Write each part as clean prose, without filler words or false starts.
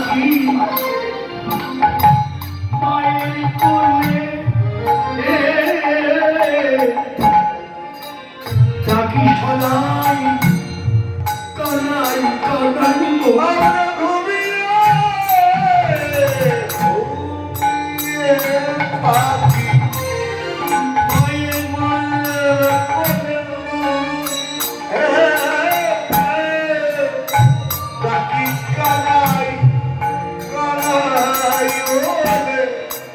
থাকি মায়ের কোলে থাকি সদাই কানাই কানাই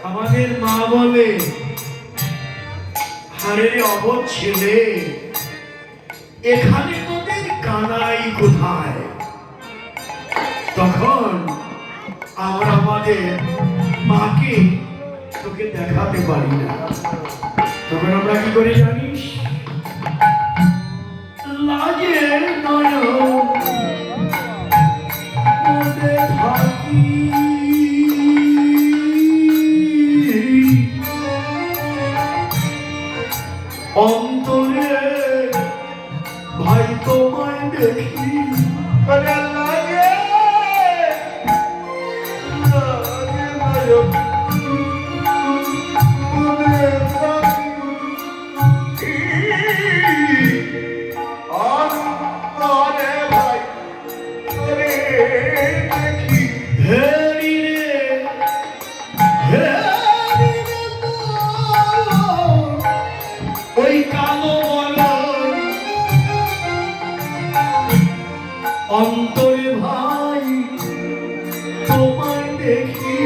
আমাদের মা বলে হারের অবধ ছেলে এখানে তোদের কানাই কোথায়? তখন আমরা আমাদের মাকে তোকে দেখাতে পারি না। তখন আমরা কি করে জানিস? লাজে নয়ন মধ্যে থাকি অন্তরে ভাই তোমায় দেখি লাগে লাগে ওই কালো অন্তরে ভাই তোমায় দেখি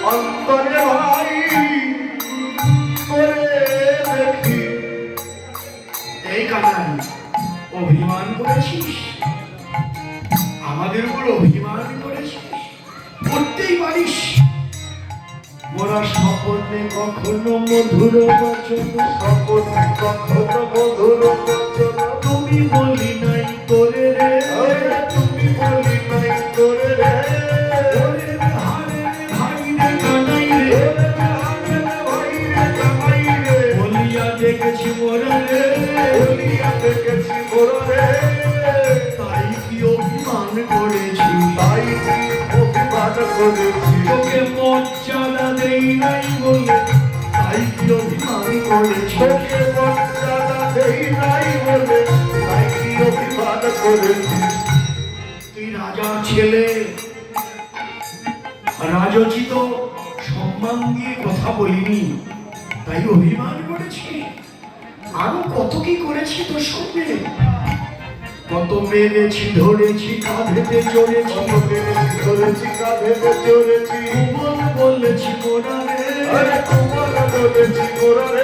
অন্তরে ভাই দেখি। এই কানাই অভিমান করেছিস, আমাদের উপর অভিমান করেছিস, করতেই পারিস। মোরা স্বপনে কখনো মধুর বচন, স্বপনে কখনো মধুর বচন তুমি বলি নাই তোরে রে, তুমি বলি নাই তোরে রে, ওরে হারে ভাই রে কানাই রে, ভাই রে কানাই রে, বলিয়া দেখেছি মোরা রে, বলিয়া দেখেছি মোরা রে। তাই কি অভিমান করেছি, তাই কি অভিমান করেছি, তোকে মর্যাদা দেই নাই বলে, তাই কি অভিমান করেছি, তোকে মর্যাদা দেই নাই বলে, তাই কি অভিমান করেছি। তুই রাজার ছেলে, রাজোচিত সম্মান দিয়ে কথা বলিনি, তাই অভিমান করেছি। আরো কত কি করেছি তোর সঙ্গে, কত মেরেছি ধরেছি কাঁধেতে চড়েছি, মেরেছি ধরেছি কাঁধেতে চড়েছি, কুমল বলেছি মোরা রে, কুমল বলেছি মোরা রে,